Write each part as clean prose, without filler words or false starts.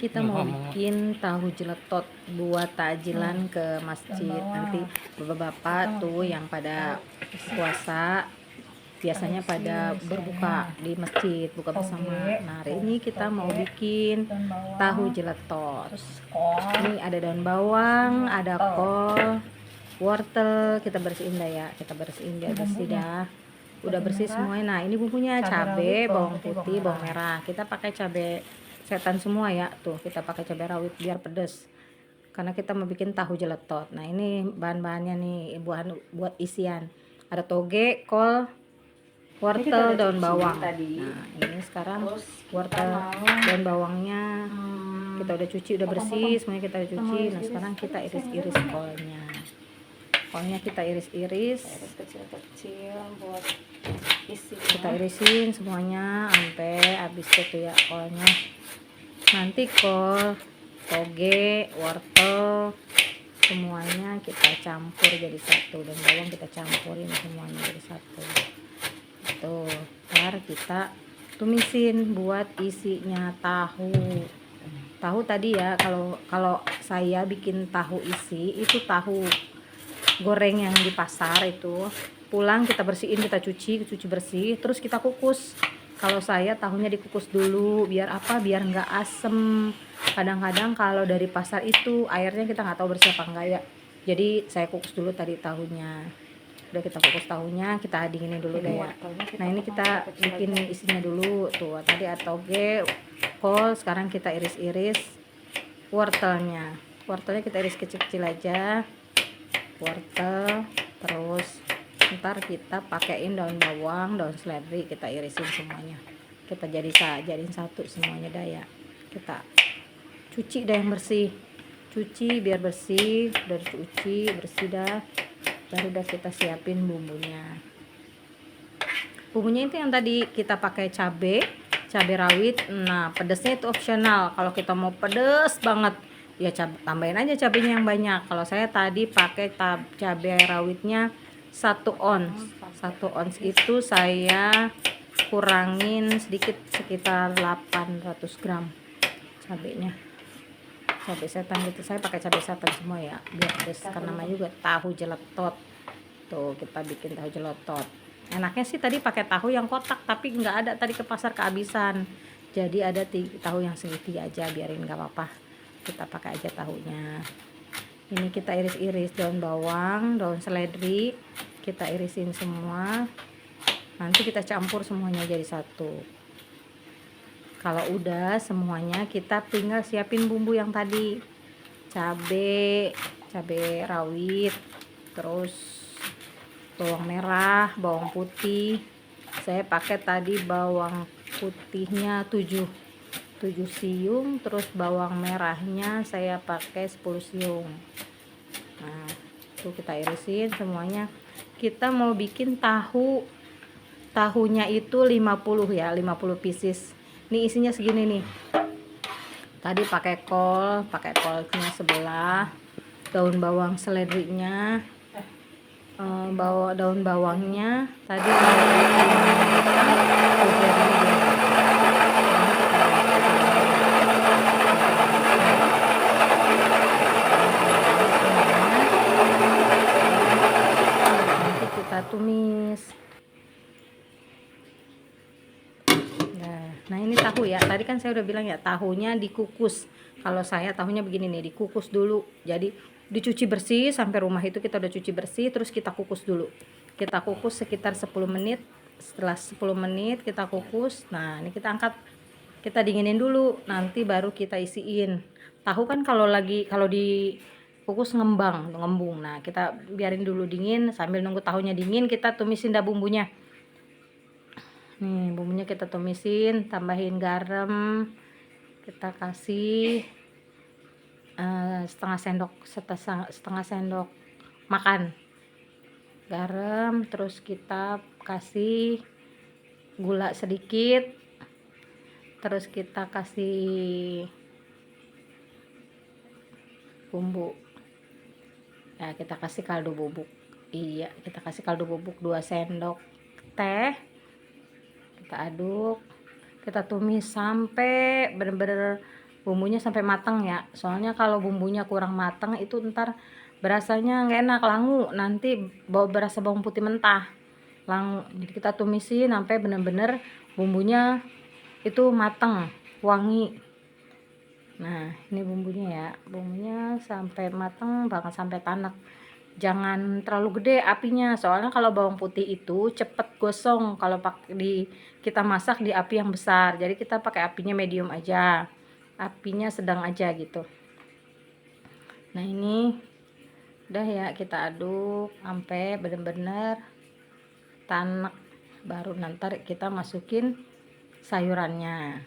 kita mau bikin tahu jeletot buat takjilan ke masjid. Nanti bapak-bapak tuh yang pada puasa biasanya pada berbuka di masjid, buka bersama. Nah, hari ini kita mau bikin tahu jeletot. Ini ada daun bawang, ada kol, wortel. Kita bersihin dah ya, kita bersihin biar bersih dah. Udah bersih semuanya. Nah, ini bumbunya cabai, bawang putih, bawang merah. Kita pakai cabai setan semua ya, tuh kita pakai cabai rawit biar pedes karena kita mau bikin tahu jeletot. Nah, ini bahan-bahannya nih, buat isian. Ada toge, kol, wortel, daun bawang tadi. Nah, ini sekarang wortel, daun bawangnya kita udah cuci, udah bersih semuanya, kita udah cuci. Nah, sekarang kita iris-iris kolnya. Kolnya kita iris-iris kecil-kecil buat isi. Kita irisin semuanya sampai habis itu ya kolnya. Nanti kol, toge, wortel semuanya kita campur jadi satu, dan bawang kita campurin semuanya jadi satu. Tuh, ntar kita tumisin buat isinya tahu. Tahu tadi ya, kalau saya bikin tahu isi itu tahu goreng yang di pasar itu. Pulang kita bersihin, kita cuci bersih, terus kita kukus. Kalau saya tahunya dikukus dulu, biar apa? Biar nggak asem. Kadang-kadang kalau dari pasar itu airnya kita nggak tahu bersih apa enggak ya. Jadi saya kukus dulu tadi tahunya. Udah kita kukus tahunya, kita dinginin dulu deh ya. Nah, ini kita bikin isinya dulu. Tuh, tadi ada toge, kol, sekarang kita iris-iris wortelnya. Wortelnya kita iris kecil-kecil aja. Wortel, terus ntar kita pakein daun bawang, daun seledri, kita irisin semuanya, kita jadiin satu semuanya dah ya. Kita cuci dah yang bersih, cuci biar bersih. Udah cuci bersih dah, baru dah kita siapin bumbunya. Bumbunya itu yang tadi kita pakai cabai rawit. Nah, pedesnya itu opsional. Kalau kita mau pedes banget ya tambahin aja cabenya yang banyak. Kalau saya tadi pakai cabai rawitnya 1 ons. 1 ons itu saya kurangin sedikit, sekitar 800 gram cabenya. Cabai setan gitu, saya pakai cabai setan semua ya biar pedes, karena namanya juga tahu jeletot. Tuh, kita bikin tahu jeletot. Enaknya sih tadi pakai tahu yang kotak, tapi nggak ada tadi ke pasar, kehabisan. Jadi ada tahu yang segitiga aja, biarin nggak apa-apa. Kita pakai aja tahunya. Ini kita iris-iris daun bawang, daun seledri, kita irisin semua. Nanti kita campur semuanya jadi satu. Kalau udah semuanya, kita tinggal siapin bumbu yang tadi. Cabai rawit, terus bawang merah, bawang putih. Saya pakai tadi bawang putihnya 7 siung, terus bawang merahnya saya pakai 10 siung. Nah, itu kita irisin semuanya. Kita mau bikin tahunya itu 50 ya, 50 pieces. Ini isinya segini nih. Tadi pakai kolnya sebelah, daun bawang seledrinya, daun bawangnya tadi kita tumis. Nah, ini tahu ya, tadi kan saya udah bilang ya, tahunya dikukus. Kalau saya tahunya begini nih, dikukus dulu. Jadi dicuci bersih, sampai rumah itu kita udah cuci bersih, terus kita kukus dulu. Kita kukus sekitar 10 menit. Setelah 10 menit kita kukus. Nah, ini kita angkat, kita dinginin dulu, nanti baru kita isiin. Tahu kan kalau dikukus ngembung. Nah, kita biarin dulu dingin, sambil nunggu tahunya dingin kita tumisin dah bumbunya. Nih, bumbunya kita tumisin, tambahin garam, kita kasih setengah sendok makan garam, terus kita kasih gula sedikit, terus kita kasih bumbu ya, kita kasih kaldu bubuk. Iya, kita kasih kaldu bubuk 2 sendok teh. Kita aduk, kita tumis sampai bener-bener bumbunya sampai matang ya, soalnya kalau bumbunya kurang matang itu ntar berasanya nggak enak, langu, nanti berasa bawang putih mentah langu. Jadi kita tumisin sampai bener-bener bumbunya itu matang, wangi. Nah ini bumbunya ya, bumbunya sampai matang banget, sampai tanak. Jangan terlalu gede apinya, soalnya kalau bawang putih itu cepet gosong kalau kita masak di api yang besar. Jadi kita pakai apinya medium aja, apinya sedang aja gitu. Nah ini udah ya, kita aduk sampai bener-bener tanak, baru nanti kita masukin sayurannya.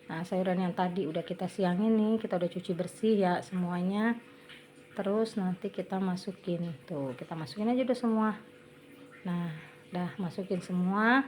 Nah sayuran yang tadi udah kita siangin nih, kita udah cuci bersih ya semuanya. Terus nanti kita masukin, tuh kita masukin aja udah semua. Nah udah masukin semua,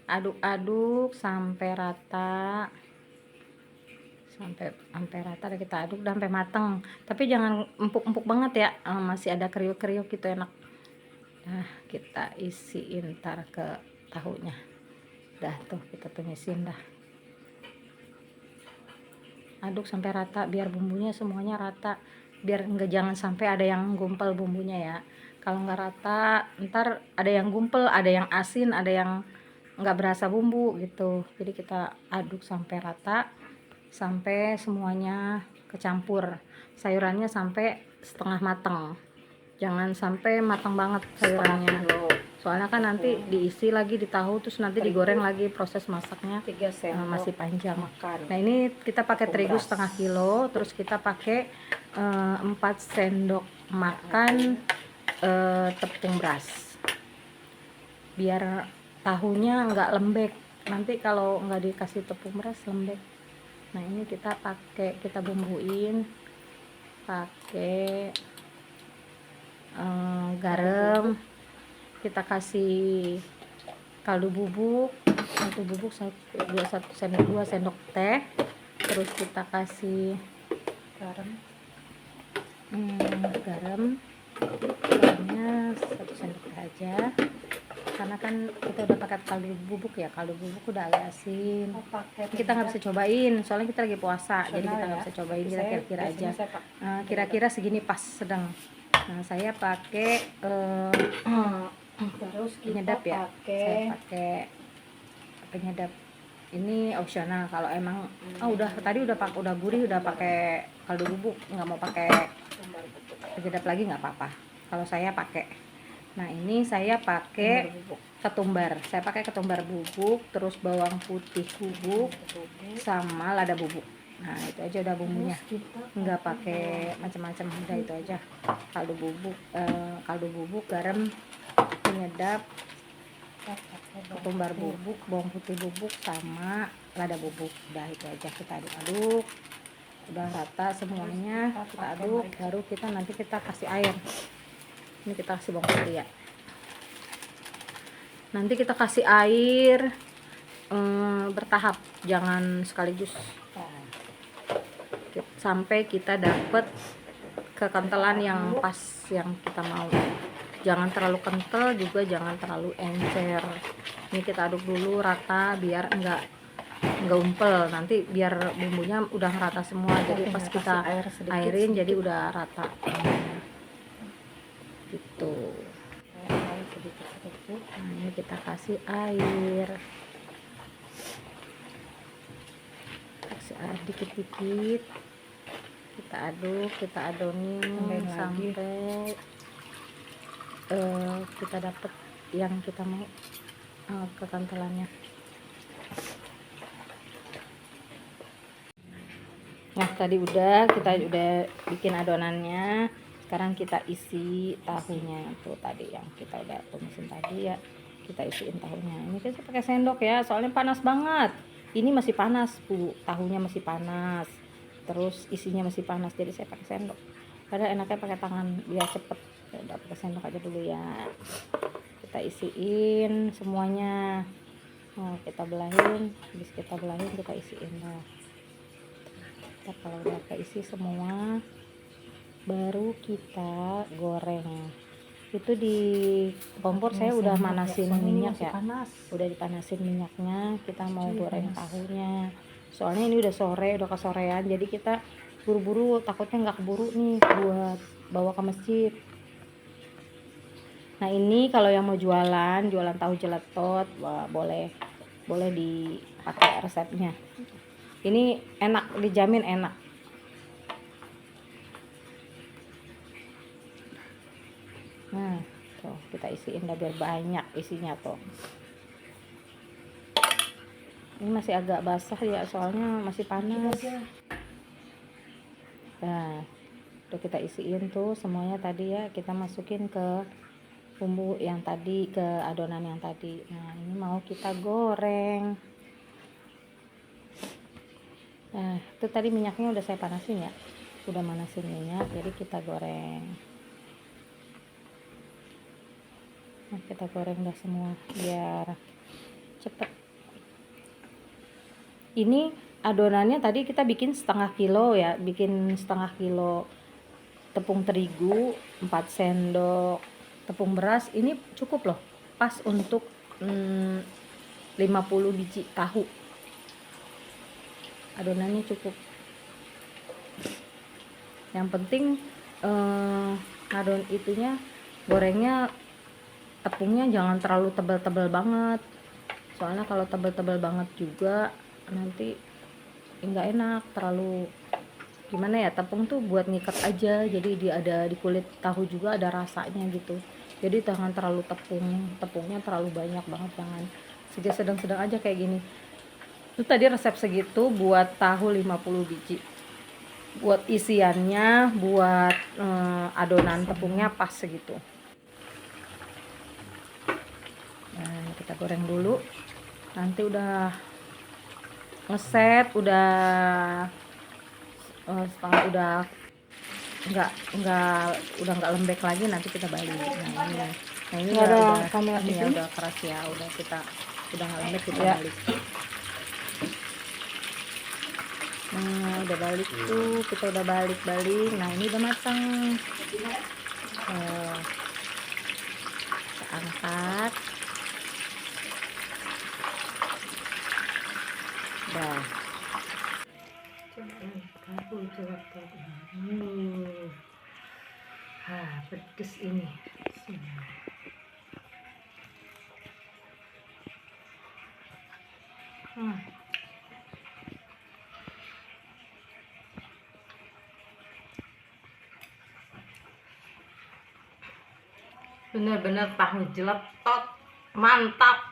aduk-aduk sampai rata, sampai rata. Kita aduk udah sampai mateng, tapi jangan empuk-empuk banget ya, masih ada kriuk-kriuk gitu, enak. Nah kita isiin ntar ke tahunya. Dah tuh kita tumisin dah, aduk sampai rata biar bumbunya semuanya rata, biar jangan sampai ada yang gumpal bumbunya ya. Kalau nggak rata ntar ada yang gumpel, ada yang asin, ada yang nggak berasa bumbu gitu. Jadi kita aduk sampai rata, sampai semuanya kecampur, sayurannya sampai setengah matang, jangan sampai matang banget sayurannya, soalnya kan nanti diisi lagi di tahu, terus nanti digoreng lagi, proses masaknya masih panjang. Nah ini kita pakai terigu setengah kilo, terus kita pakai 4 sendok makan tepung beras, biar tahunya nggak lembek, nanti kalau nggak dikasih tepung beras lembek. Nah ini kita bumbuin pakai garam, kita kasih kaldu bubuk 2 sendok teh, terus kita kasih garamnya 1 sendok teh aja, karena kan kita udah pakai kaldu bubuk ya, kaldu bubuk udah agak asin. Kita nggak bisa cobain soalnya kita lagi puasa, jadi kita nggak bisa cobain, kita kira-kira aja, kira-kira segini pas sedang. Nah saya pakai penyedap ya, saya pakai penyedap ini opsional. Kalau emang tadi udah gurih, udah pakai kaldu bubuk, nggak mau pakai penyedap lagi nggak apa-apa kalau saya pakai. Nah ini saya pakai ketumbar, saya pakai ketumbar bubuk, terus bawang putih bubuk sama lada bubuk. Nah itu aja udah bumbunya, nggak pakai macam-macam, udah itu aja. Kaldu bubuk, garam, penyedap, ketumbar bubuk, bawang putih bubuk sama lada bubuk, udah itu aja. Kita aduk-aduk udah rata semuanya, kita aduk, baru nanti kita kasih air. Ini kita kasih bawang putih ya, nanti kita kasih air bertahap, jangan sekaligus, sampai kita dapet kekentalan yang pas yang kita mau. Jangan terlalu kental juga, jangan terlalu encer. Ini kita aduk dulu rata biar enggak umpel, nanti biar bumbunya udah rata semua. Jadi pas kita airin jadi udah rata gitu. Nah ini kita kasih air dikit-dikit, kita aduk, kita adonin sampai kita dapet yang kita mau kekentalannya. Nah tadi kita udah bikin adonannya, sekarang kita isi tahunya. Tuh tadi yang kita udah tumisin tadi ya, kita isiin tahunya. Ini kita pakai sendok ya, soalnya panas banget. Ini masih panas Bu, tahunya masih panas, terus isinya masih panas, jadi saya pakai sendok. Padahal enaknya pakai tangan biar cepet. Ya udah pakai sendok aja dulu ya. Kita isiin semuanya. Nah, kita belahin, habis kita belahin kita isiin lah. Kalau udah keisi semua, baru kita goreng. Itu di kompor saya udah manasin minyak ya, udah dipanasin minyaknya. Kita mau goreng tahunya. Soalnya ini udah sore, udah kesorean, jadi kita buru-buru, takutnya nggak keburu nih buat bawa ke masjid. Nah ini kalau yang mau jualan tahu jeletot, wah, boleh dipakai resepnya. Ini enak, dijamin enak. Nah tuh kita isiin dah biar banyak isinya tuh. Ini masih agak basah ya, soalnya masih panas. Nah udah kita isiin tuh semuanya tadi ya, kita masukin ke bumbu yang tadi, ke adonan yang tadi. Nah ini mau kita goreng. Nah itu tadi minyaknya udah saya panasin ya, udah manasin minyak, jadi kita goreng. Nah kita goreng dah semua biar cepet. Ini adonannya tadi kita bikin setengah kilo ya, bikin setengah kilo tepung terigu, 4 sendok tepung beras. Ini cukup loh, pas untuk 50 biji tahu. Adonannya cukup. Yang penting adon itunya, gorengnya, tepungnya jangan terlalu tebal-tebal banget, soalnya kalau tebal-tebal banget juga nanti nggak enak, terlalu gimana ya, tepung tuh buat ngikat aja, jadi dia ada di kulit tahu juga ada rasanya gitu. Jadi jangan terlalu tepungnya terlalu banyak banget, jangan, sedang-sedang aja kayak gini. Itu tadi resep segitu buat tahu 50 biji. Buat isiannya, buat adonan tepungnya pas segitu. Nah, kita goreng dulu. Nanti udah ngeset, udah setengah, udah nggak lembek lagi, nanti kita balik. Nah ini udah keras ya, udah nggak lembek, kita balik. Nah udah balik tuh, kita udah balik. Nah ini udah matang. Kita angkat. Dah. Pedes ini. Bener-bener tahu jeletot, mantap.